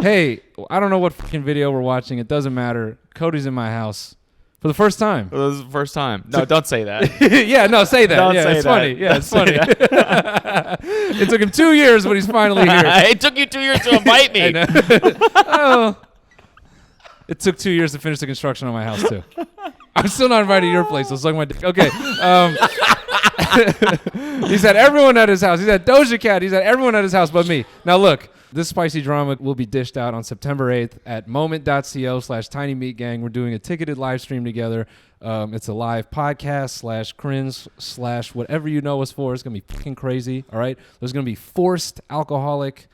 Hey, I don't know what fucking video we're watching. It doesn't matter. Cody's in my house for the first time. Well, this is the first time. No, don't say that. Yeah, no, say that. Don't yeah, say it's that. funny. Yeah, Don't it's funny. It took him 2 years, but he's finally here. It took you 2 years to invite me. Oh. It took 2 years to finish the construction on my house, too. I'm still not invited to your place, so suck my dick. Okay. He's had everyone at his house. He's had Doja Cat. He's had everyone at his house but me. Now, look. This spicy drama will be dished out on September 8th at moment.co/tinymeatgang. We're doing a ticketed live stream together. It's a live podcast / cringe / whatever you know us for. It's going to be fucking crazy, all right? There's going to be forced alcoholic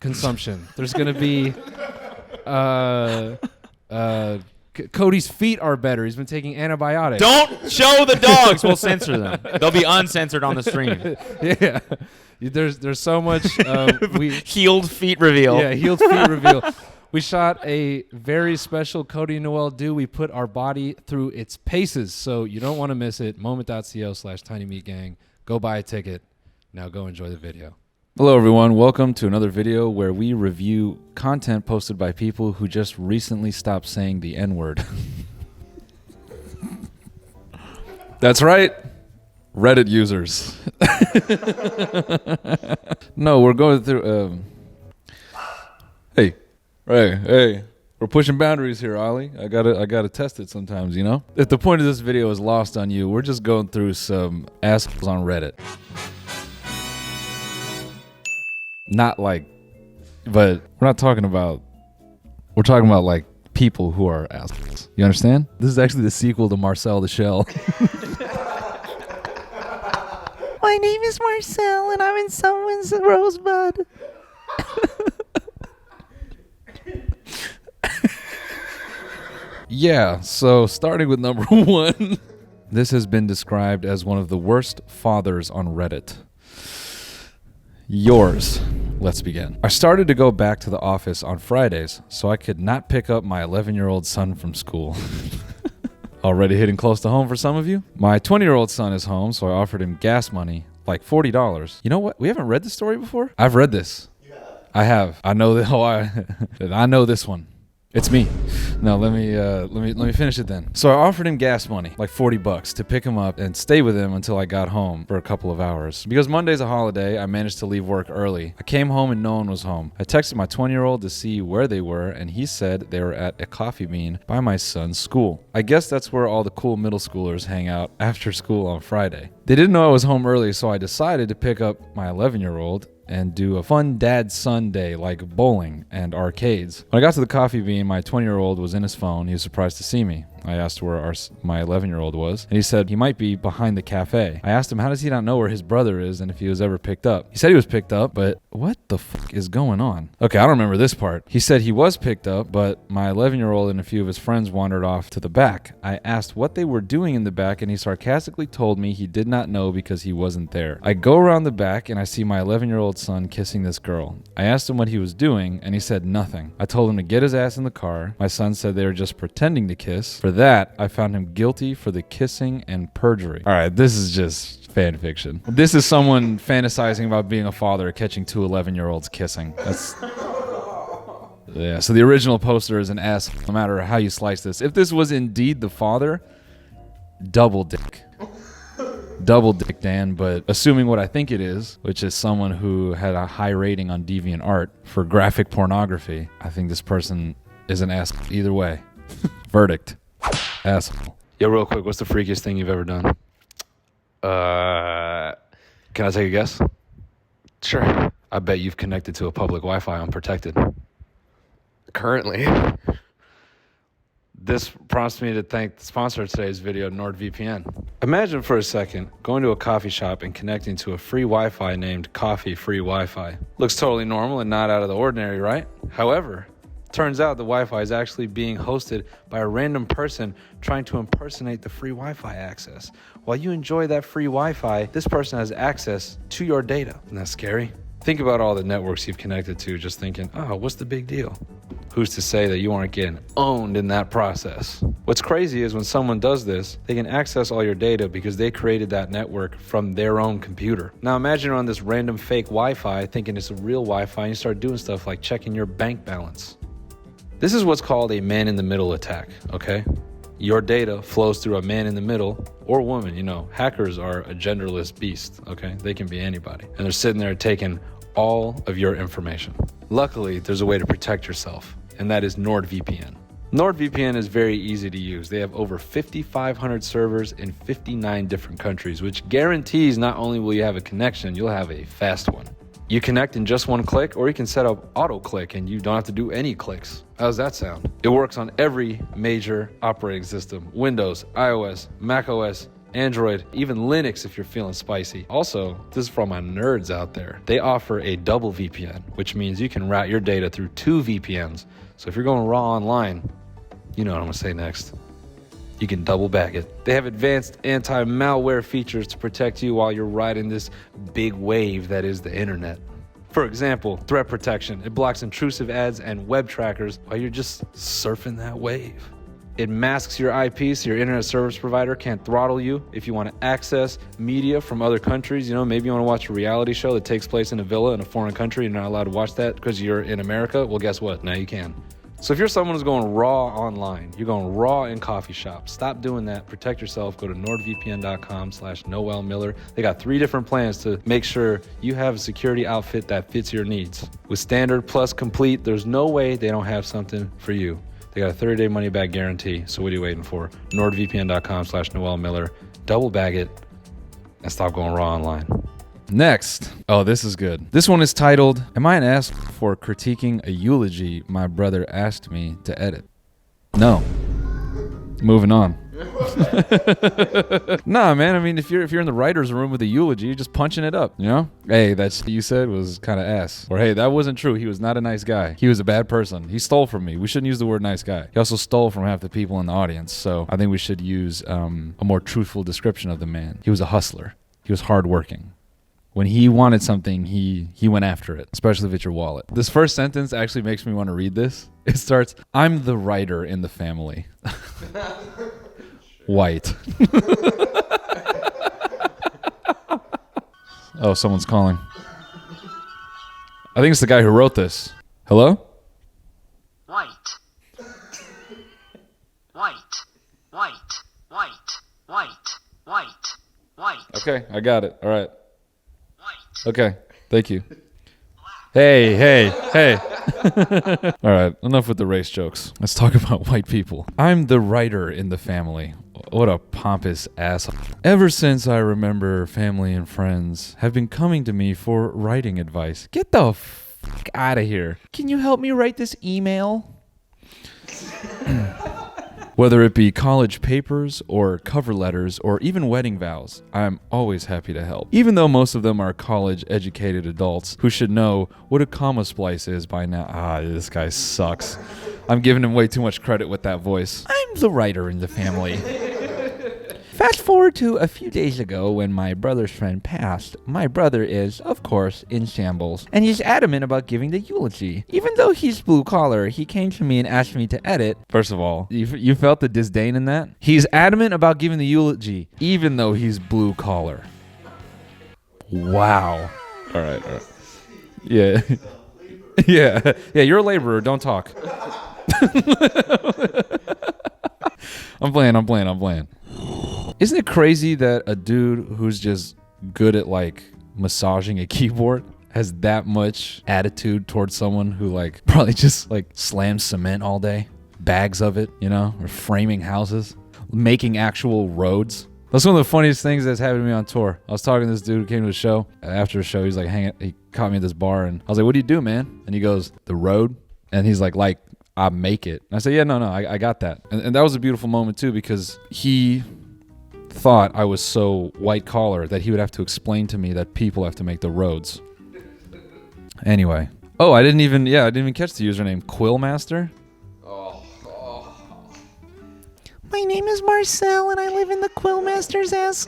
consumption. There's going to be... Cody's feet are better. He's been taking antibiotics. Don't show the dogs. We'll censor them. They'll be uncensored on the stream. Yeah. There's so much. Healed feet reveal. Yeah, healed feet reveal. We shot a very special Cody and Noel do. We put our body through its paces, so you don't want to miss it. Moment.co/tinymeatgang. Go buy a ticket. Now go enjoy the video. Hello, everyone. Welcome to another video where we review content posted by people who just recently stopped saying the N-word. That's right. Reddit users. No, we're going through... Hey. We're pushing boundaries here, Ollie. I gotta test it sometimes, you know? If the point of this video is lost on you, we're just going through some assholes on Reddit. Not like, but we're talking about like people who are assholes. You understand? This is actually the sequel to Marcel the Shell. My name is Marcel and I'm in someone's rosebud. Yeah, so starting with number 1. This has been described as one of the worst fathers on Reddit. Yours. Let's begin. I started to go back to the office on Fridays so I could not pick up my 11-year-old son from school. Already hitting close to home for some of you? My 20-year-old son is home, so I offered him gas money, like $40. You know what? We haven't read this story before? I've read this. You have? I have. I know I know this one. It's me. No, let me finish it then. So I offered him gas money, like $40, to pick him up and stay with him until I got home for a couple of hours. Because Monday's a holiday, I managed to leave work early. I came home and no one was home. I texted my 20-year-old to see where they were, and he said they were at a coffee bean by my son's school. I guess that's where all the cool middle schoolers hang out after school on Friday. They didn't know I was home early, so I decided to pick up my 11-year-old and do a fun dad-son day like bowling and arcades. When I got to the coffee bean, my 20-year-old was in his phone. He was surprised to see me. I asked where my 11-year-old was, and he said he might be behind the cafe. I asked him how does he not know where his brother is and if he was ever picked up. He said he was picked up, but what the fuck is going on? Okay, I don't remember this part. He said he was picked up, but my 11-year-old and a few of his friends wandered off to the back. I asked what they were doing in the back, and he sarcastically told me he did not know because he wasn't there. I go around the back, and I see my 11-year-old son kissing this girl. I asked him what he was doing, and he said nothing. I told him to get his ass in the car. My son said they were just pretending to kiss. For that, I found him guilty for the kissing and perjury. All right, this is just fan fiction. This is someone fantasizing about being a father, catching 2 11-year-olds kissing. That's... Yeah, so the original poster is an ass, no matter how you slice this. If this was indeed the father, double dick. Double dick, Dan, but assuming what I think it is, which is someone who had a high rating on DeviantArt for graphic pornography, I think this person is an ass either way. Verdict. Asshole. Yo, real quick, what's the freakiest thing you've ever done? Can I take a guess? Sure. I bet you've connected to a public Wi-Fi unprotected. Currently. This prompts me to thank the sponsor of today's video, NordVPN. Imagine for a second going to a coffee shop and connecting to a free Wi-Fi named Coffee Free Wi-Fi. Looks totally normal and not out of the ordinary, right? However, turns out the Wi-Fi is actually being hosted by a random person trying to impersonate the free Wi-Fi access. While you enjoy that free Wi-Fi, this person has access to your data. Isn't that scary? Think about all the networks you've connected to just thinking, oh, what's the big deal? Who's to say that you aren't getting owned in that process? What's crazy is when someone does this, they can access all your data because they created that network from their own computer. Now imagine you're on this random fake Wi-Fi thinking it's a real Wi-Fi and you start doing stuff like checking your bank balance. This is what's called a man-in-the-middle attack, okay? Your data flows through a man in the middle or woman. You know, hackers are a genderless beast, okay? They can be anybody. And they're sitting there taking all of your information. Luckily, there's a way to protect yourself, and that is NordVPN. NordVPN is very easy to use. They have over 5,500 servers in 59 different countries, which guarantees not only will you have a connection, you'll have a fast one. You connect in just one click, or you can set up auto click and you don't have to do any clicks. How does that sound? It works on every major operating system: Windows, iOS, macOS, Android, even Linux if you're feeling spicy. Also, this is for my nerds out there. They offer a double VPN, which means you can route your data through 2 VPNs. So if you're going raw online, you know what I'm gonna say next. You can double back it. They have advanced anti-malware features to protect you while you're riding this big wave that is the internet. For example, threat protection. It blocks intrusive ads and web trackers while you're just surfing that wave. It masks your IP so your internet service provider can't throttle you. If you want to access media from other countries, you know, maybe you want to watch a reality show that takes place in a villa in a foreign country and you're not allowed to watch that because you're in America, well, guess what? Now you can. So if you're someone who's going raw online, you're going raw in coffee shops, stop doing that. Protect yourself. Go to nordvpn.com/Noel Miller. They got 3 different plans to make sure you have a security outfit that fits your needs. With standard plus complete, there's no way they don't have something for you. They got a 30-day money-back guarantee. So what are you waiting for? nordvpn.com/Noel Miller. Double bag it and stop going raw online. Next. Oh, this is good. This one is titled, "Am I an ass for critiquing a eulogy my brother asked me to edit?" No. Moving on. Nah, man. I mean, if you're in the writer's room with a eulogy, you're just punching it up, you know? Hey, that shit you said was kind of ass. Or hey, that wasn't true. He was not a nice guy. He was a bad person. He stole from me. We shouldn't use the word nice guy. He also stole from half the people in the audience. So I think we should use a more truthful description of the man. He was a hustler. He was hardworking. When he wanted something, he went after it, especially if it's your wallet. This first sentence actually makes me want to read this. It starts, "I'm the writer in the family." White. Oh, someone's calling. I think it's the guy who wrote this. Hello? White. White. White. White. White. White. White. Okay, I got it. All right. White. Okay, thank you. Hey. All right, enough with the race jokes. Let's talk about white people. I'm the writer in the family. What a pompous asshole. Ever since I remember, family and friends have been coming to me for writing advice. Get the fuck out of here. Can you help me write this email? Whether it be college papers or cover letters or even wedding vows, I'm always happy to help. Even though most of them are college-educated adults who should know what a comma splice is by now. This guy sucks. I'm giving him way too much credit with that voice. I'm the writer in the family. Fast forward to a few days ago when my brother's friend passed. My brother is, of course, in shambles, and he's adamant about giving the eulogy. Even though he's blue collar, he came to me and asked me to edit. First of all, you felt the disdain in that? He's adamant about giving the eulogy, even though he's blue collar. Wow. All right. Yeah. Yeah, you're a laborer. Don't talk. I'm playing. Isn't it crazy that a dude who's just good at like massaging a keyboard has that much attitude towards someone who like probably just like slams cement all day, bags of it, you know, or framing houses, making actual roads? That's one of the funniest things that's happened to me on tour. I was talking to this dude who came to the show. After the show, he's like, he caught me at this bar, and I was like, "What do you do, man?" And he goes, "The road." And he's like, "I make it." And I said, "Yeah, no, I got that." And that was a beautiful moment too, because he thought I was so white collar that he would have to explain to me that people have to make the roads. Anyway. Oh, I didn't even catch the username. Quillmaster? My name is Marcel and I live in the Quillmaster's ass.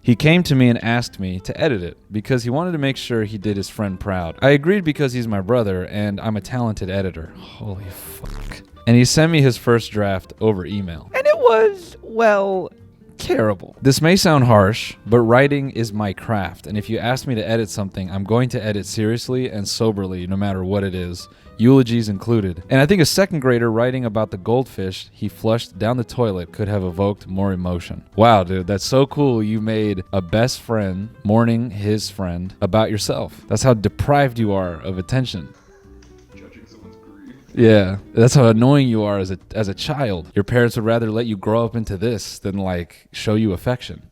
He came to me and asked me to edit it because he wanted to make sure he did his friend proud. I agreed because he's my brother and I'm a talented editor. Holy fuck. And he sent me his first draft over email. And it was, well, terrible. This may sound harsh, but writing is my craft. And if you ask me to edit something, I'm going to edit seriously and soberly no matter what it is. Eulogies included. And I think a second grader writing about the goldfish he flushed down the toilet could have evoked more emotion. Wow, dude, that's so cool. You made a best friend mourning his friend about yourself. That's how deprived you are of attention. Judging someone's grief. Yeah, that's how annoying you are as a child. Your parents would rather let you grow up into this than like show you affection.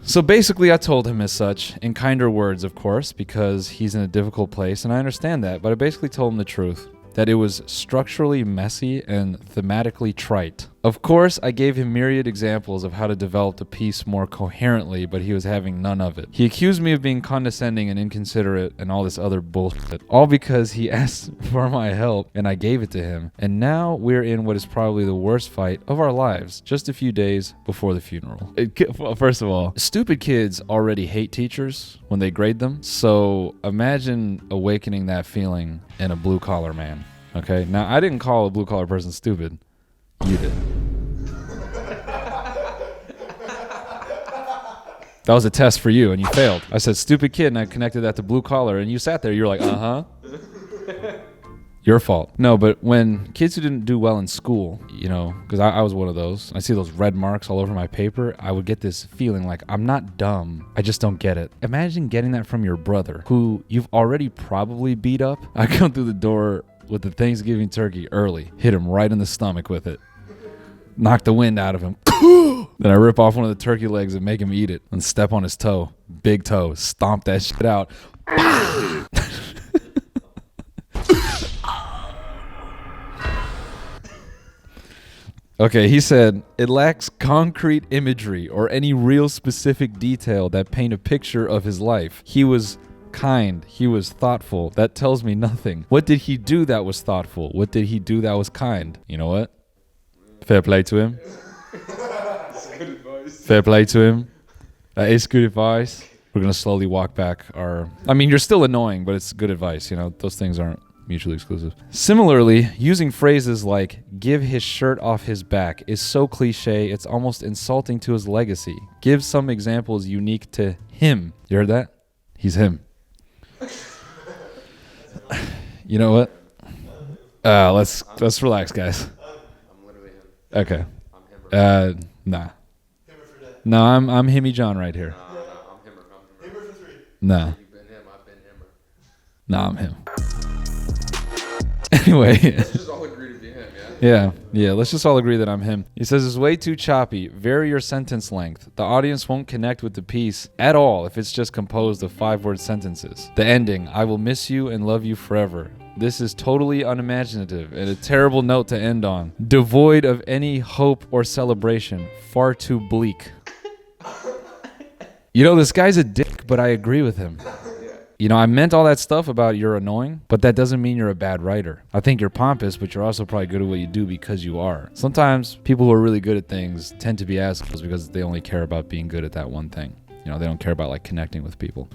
So basically, I told him as such, in kinder words, of course, because he's in a difficult place, and I understand that, but I basically told him the truth, that it was structurally messy and thematically trite. Of course, I gave him myriad examples of how to develop the piece more coherently, but he was having none of it. He accused me of being condescending and inconsiderate and all this other bullshit, all because he asked for my help and I gave it to him. And now we're in what is probably the worst fight of our lives, just a few days before the funeral. First of all, stupid kids already hate teachers when they grade them, so imagine awakening that feeling in a blue-collar man. Okay, now I didn't call a blue-collar person stupid. You did. That was a test for you, and you failed. I said stupid kid, and I connected that to blue collar, and you sat there. You're like, uh-huh. Your fault. No, but when kids who didn't do well in school, you know, because I was one of those, I see those red marks all over my paper, I would get this feeling like I'm not dumb. I just don't get it. Imagine getting that from your brother, who you've already probably beat up. I come through the door with the Thanksgiving turkey early, hit him right in the stomach with it, knock the wind out of him. Then I rip off one of the turkey legs and make him eat it and step on his toe, big toe, stomp that shit out. Okay, he said, it lacks concrete imagery or any real specific detail that paint a picture of his life. He was kind. He was thoughtful. That tells me nothing. What did he do that was thoughtful? What did he do that was kind? You know what? Fair play to him. Good advice. Fair play to him. That is good advice. We're going to slowly walk back our... I mean, you're still annoying, but it's good advice. You know, those things aren't mutually exclusive. Similarly, using phrases like give his shirt off his back is so cliche, it's almost insulting to his legacy. Give some examples unique to him. You heard that? He's him. You know what? Let's relax, guys. I'm literally him. Okay. I'm him. Nah. Himmer for that. No, I'm Himmy John right here. I'm himmer. I'm himmer. Himmer for 3. Nah. You've been him. I've been himmer. Nah, I'm him. Anyway. Let's just all agree to be him, yeah? Yeah, let's just all agree that I'm him. He says it's way too choppy. Vary your sentence length. The audience won't connect with the piece at all if it's just composed of 5-word sentences. The ending, I will miss you and love you forever. This is totally unimaginative and a terrible note to end on. Devoid of any hope or celebration. Far too bleak. You know, this guy's a dick, but I agree with him. You know, I meant all that stuff about you're annoying, but that doesn't mean you're a bad writer. I think you're pompous, but you're also probably good at what you do because you are. Sometimes people who are really good at things tend to be assholes because they only care about being good at that one thing. You know, they don't care about like connecting with people.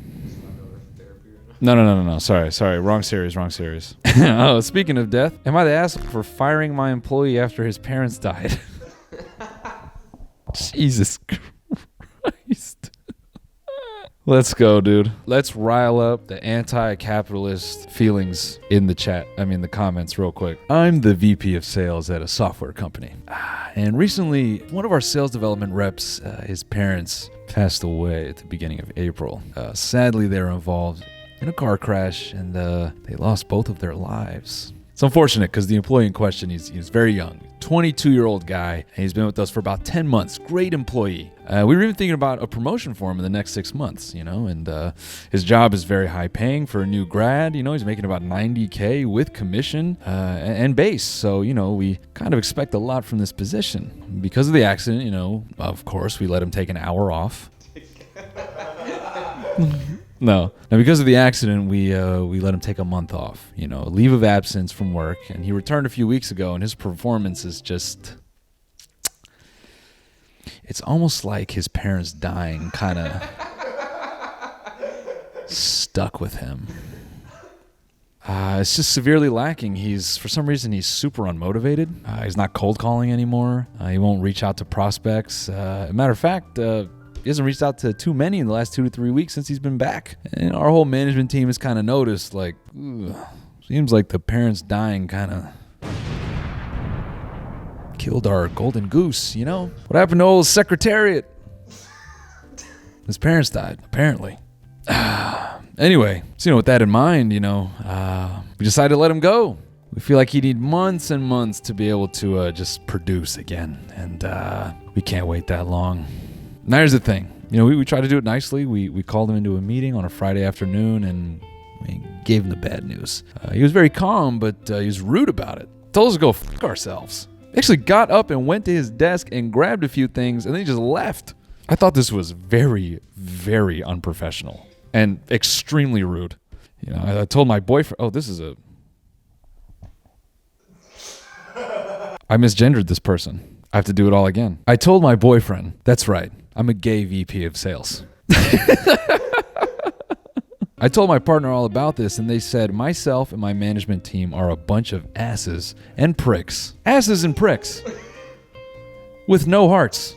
No. Sorry. Wrong series. Oh, speaking of death, am I the asshole for firing my employee after his parents died? Jesus Christ. Let's go, dude. Let's rile up the anti-capitalist feelings in the chat. The comments real quick. I'm the VP of sales at a software company. And recently, one of our sales development reps, his parents passed away at the beginning of April. Sadly, they were involved in a car crash and they lost both of their lives. It's unfortunate because the employee in question, he's very young. 22-year-old guy, and he's been with us for about 10 months. Great employee. We were even thinking about a promotion for him in the next 6 months, you know, and his job is very high paying for a new grad. You know, he's making about $90K with commission and base. So, you know, we kind of expect a lot from this position. Because of the accident, you know, of course, we let him take an hour off. No. Now, because of the accident, we let him take a month off, you know, leave of absence from work. And he returned a few weeks ago, and his performance is just... It's almost like his parents dying kind of stuck with him. It's just severely lacking. For some reason, he's super unmotivated. He's not cold calling anymore. He won't reach out to prospects. Matter of fact, he hasn't reached out to too many in the last 2 to 3 weeks since he's been back. And our whole management team has kind of noticed, like, seems like the parents dying kind of killed our golden goose, you know? What happened to old Secretariat? His parents died, apparently. Anyway, so with that in mind, we decided to let him go. We feel like he need months and months to be able to just produce again, and we can't wait that long. Now here's the thing. We tried to do it nicely. We called him into a meeting on a Friday afternoon, and we gave him the bad news. He was very calm, but he was rude about it. Told us to go f*** ourselves. Actually got up and went to his desk and grabbed a few things, and then he just left. I thought this was very, very unprofessional and extremely rude. I told my boyfriend, I misgendered this person. I have to do it all again. I told my boyfriend, that's right, I'm a gay VP of sales. I told my partner all about this, and they said myself and my management team are a bunch of asses and pricks. Asses and pricks. With no hearts.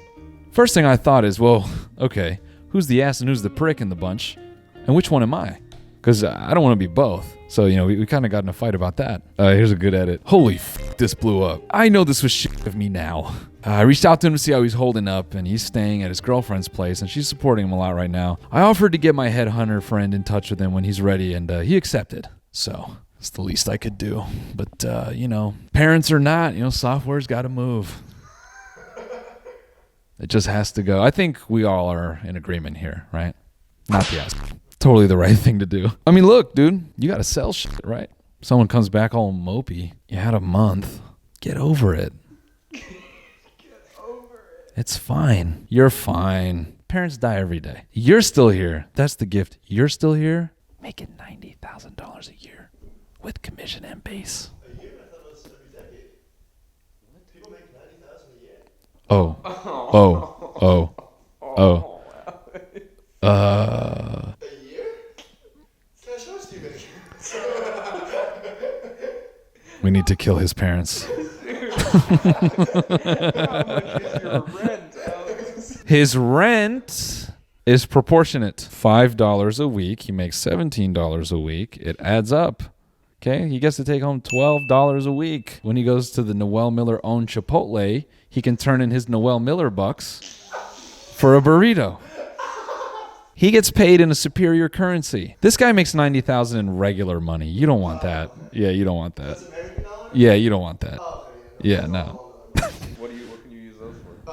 First thing I thought is, well, okay, who's the ass and who's the prick in the bunch? And which one am I? Because I don't want to be both. So, we kind of got in a fight about that. Here's a good edit. Holy f***, this blew up. I know this was shit of me now. I reached out to him to see how he's holding up, and he's staying at his girlfriend's place, and she's supporting him a lot right now. I offered to get my headhunter friend in touch with him when he's ready, and he accepted. So, it's the least I could do. But, parents or not, software's got to move. It just has to go. I think we all are in agreement here, right? Not the ass. Totally the right thing to do. I mean, look, dude, you got to sell shit, right? Someone comes back all mopey. You had a month. Get over it. It's fine. You're fine. Parents die every day. You're still here. That's the gift. You're still here. Making $90,000 a year with commission and base. A year? I thought it was every decade. People make $90,000 a year. A year? Cash house do you make? We need to kill his parents. His rent is proportionate. $5 a week. He makes $17 a week. It adds up. Okay, he gets to take home $12 a week. When he goes to the Noel Miller-owned Chipotle, he can turn in his Noel Miller bucks for a burrito. He gets paid in a superior currency. This guy makes $90,000 in regular money. You don't want that. Yeah, you don't want that. That's American dollar? Yeah, you don't want that. Oh, okay. Yeah, no. What can you use those for?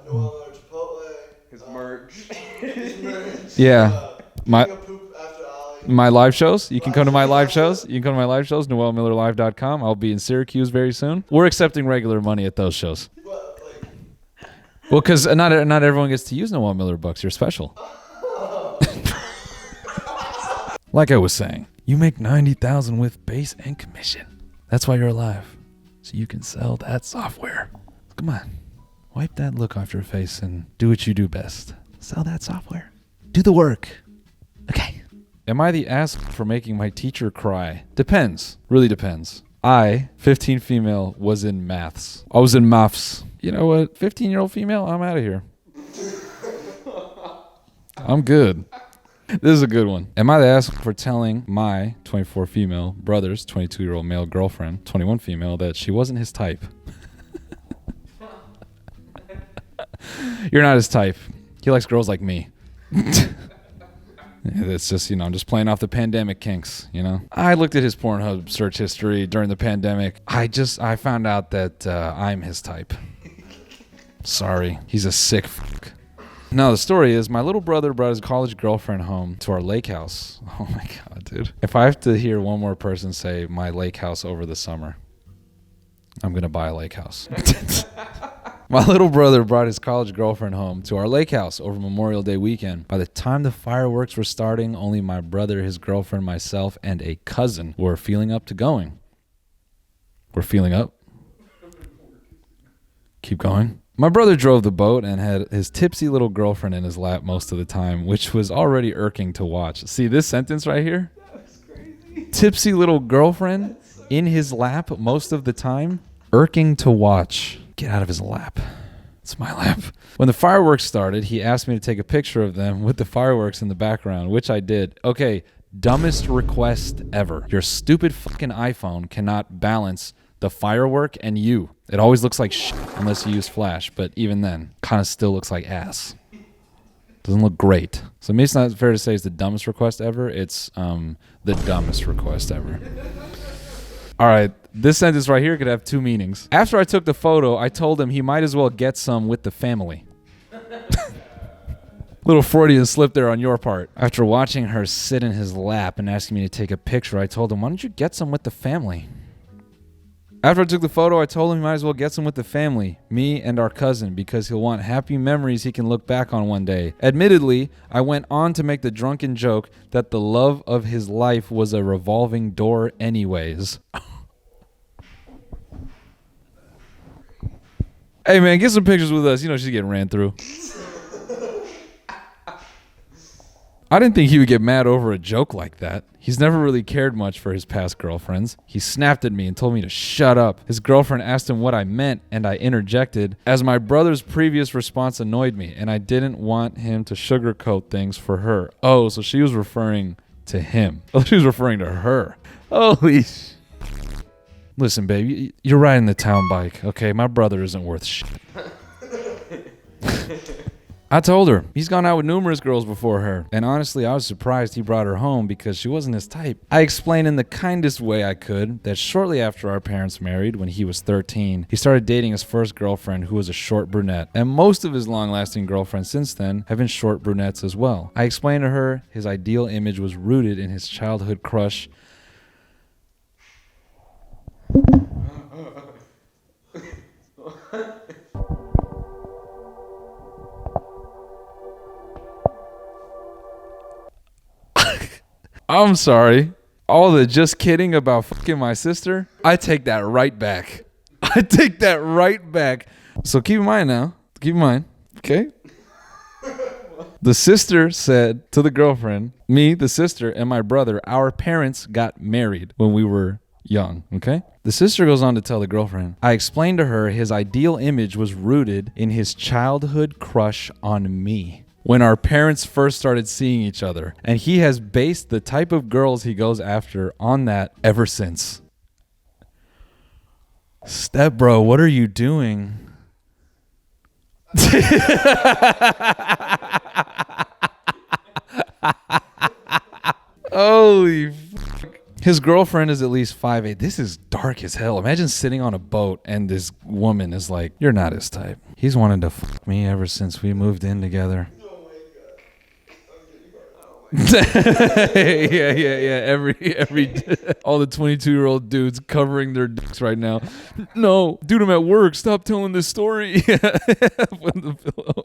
Noel Miller Chipotle. His merch. His merch. Yeah. Taking a poop after Ollie. My live shows. You can come to my live shows. You can come to my live shows, noelmillerlive.com. I'll be in Syracuse very soon. We're accepting regular money at those shows. What, like, Well, because not everyone gets to use Noel Miller bucks. You're special. Like I was saying, you make $90,000 with base and commission. That's why you're alive. So you can sell that software. Come on. Wipe that look off your face and do what you do best. Sell that software. Do the work. Okay. Am I the ass for making my teacher cry? Depends. Really depends. I, 15 female, was in maths. I was in maths. You know what? 15-year-old female, I'm out of here. I'm good. This is a good one. Am I the ass for telling my 24 female brother's 22-year-old male girlfriend, 21 female, that she wasn't his type? You're not his type. He likes girls like me. It's just, I'm just playing off the pandemic kinks, I looked at his Pornhub search history during the pandemic. I found out that I'm his type. Sorry. He's a sick fuck. Now, the story is my little brother brought his college girlfriend home to our lake house. Oh, my God, dude. If I have to hear one more person say my lake house over the summer, I'm going to buy a lake house. My little brother brought his college girlfriend home to our lake house over Memorial Day weekend. By the time the fireworks were starting, only my brother, his girlfriend, myself, and a cousin were feeling up to going. We're feeling up? Keep going? My brother drove the boat and had his tipsy little girlfriend in his lap most of the time, which was already irking to watch. See this sentence right here? That was crazy. Tipsy little girlfriend in his lap most of the time? Irking to watch. Get out of his lap. It's my lap. When the fireworks started, he asked me to take a picture of them with the fireworks in the background, which I did. Okay, dumbest request ever. Your stupid fucking iPhone cannot balance the firework and you. It always looks like shit unless you use flash, but even then, kind of still looks like ass. Doesn't look great. So maybe it's not fair to say it's the dumbest request ever. It's the dumbest request ever. All right, this sentence right here could have two meanings. After I took the photo, I told him he might as well get some with the family. Little Freudian slip there on your part. After watching her sit in his lap and asking me to take a picture, I told him, why don't you get some with the family? After I took the photo, I told him he might as well get some with the family, me and our cousin, because he'll want happy memories he can look back on one day. Admittedly, I went on to make the drunken joke that the love of his life was a revolving door anyways. Hey man, get some pictures with us. You know she's getting ran through. I didn't think he would get mad over a joke like that. He's never really cared much for his past girlfriends. He snapped at me and told me to shut up. His girlfriend asked him what I meant, and I interjected, as my brother's previous response annoyed me, and I didn't want him to sugarcoat things for her. Oh, so she was referring to him. Oh, she was referring to her. Holy sh... Listen, babe, you're riding the town bike, okay? My brother isn't worth shit. I told her. He's gone out with numerous girls before her. And honestly, I was surprised he brought her home because she wasn't his type. I explained in the kindest way I could that shortly after our parents married, when he was 13, he started dating his first girlfriend, who was a short brunette. And most of his long-lasting girlfriends since then have been short brunettes as well. I explained to her his ideal image was rooted in his childhood crush. I'm sorry. All the just kidding about fucking my sister, I take that right back. I take that right back. So keep in mind now. Keep in mind. Okay? The sister said to the girlfriend, me, the sister, and my brother, our parents got married when we were young. Okay? The sister goes on to tell the girlfriend, I explained to her his ideal image was rooted in his childhood crush on me when our parents first started seeing each other. And he has based the type of girls he goes after on that ever since. Step bro, what are you doing? Holy fuck. His girlfriend is at least 5'8". This is dark as hell. Imagine sitting on a boat and this woman is like, you're not his type. He's wanted to fuck me ever since we moved in together. yeah. Every all the 22-year-old dudes covering their dicks right now. No, dude, I'm at work. Stop telling this story. Put the pillow.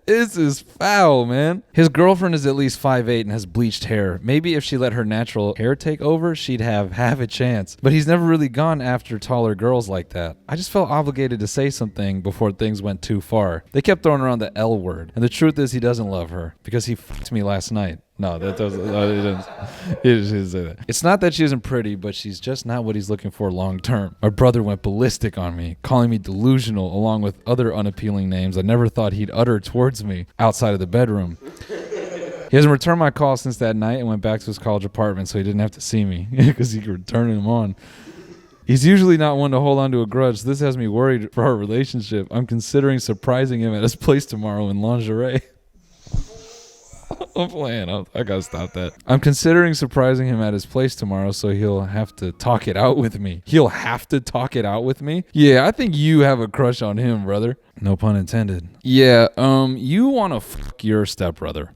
This is foul, man. His girlfriend is at least 5'8" and has bleached hair. Maybe if she let her natural hair take over, she'd have half a chance. But he's never really gone after taller girls like that. I just felt obligated to say something before things went too far. They kept throwing around the L word. And the truth is he doesn't love her because he fucked me last night. No, that doesn't. He didn't say that. It's not that she isn't pretty, but she's just not what he's looking for long term. My brother went ballistic on me, calling me delusional along with other unappealing names I never thought he'd utter towards me outside of the bedroom. He hasn't returned my call since that night and went back to his college apartment so he didn't have to see me because he could turn him on. He's usually not one to hold on to a grudge. So this has me worried for our relationship. I'm considering surprising him at his place tomorrow in lingerie. I'm playing. I gotta stop that. I'm considering surprising him at his place tomorrow, so he'll have to talk it out with me. He'll have to talk it out with me? Yeah, I think you have a crush on him, brother. No pun intended. Yeah, you wanna fuck your stepbrother.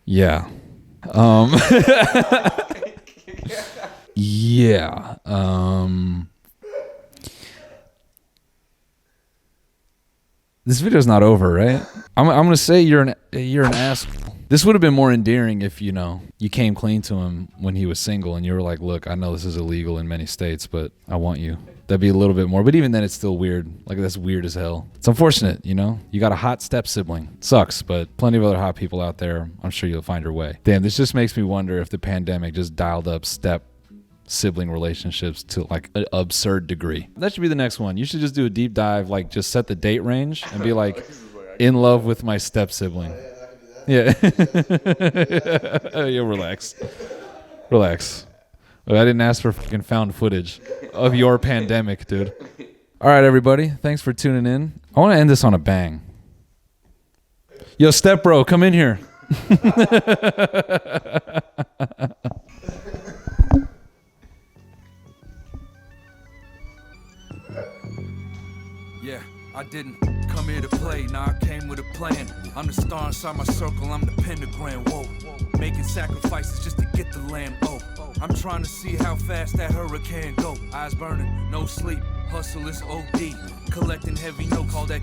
Yeah. Yeah. This video's not over, right? I'm gonna say you're an asshole. This would have been more endearing if, you know, you came clean to him when he was single and you were like, look, I know this is illegal in many states, but I want you. That'd be a little bit more. But even then, it's still weird. Like, that's weird as hell. It's unfortunate, you know? You got a hot step sibling. Sucks, but plenty of other hot people out there. I'm sure you'll find your way. Damn, this just makes me wonder if the pandemic just dialed up step sibling relationships to like an absurd degree. That should be the next one. You should just do a deep dive, like just set the date range and be like, in love with my step sibling. Yeah. Yeah, relax. Relax. I didn't ask for fucking found footage of your pandemic, dude. All right, everybody. Thanks for tuning in. I want to end this on a bang. Yo, step bro, come in here. Yeah, I didn't come here to play, nah, I came with a plan. I'm the star inside my circle, I'm the pentagram, whoa. Making sacrifices just to get the land, oh. I'm trying to see how fast that hurricane go. Eyes burning, no sleep, hustle is OD. Collecting heavy notes, call that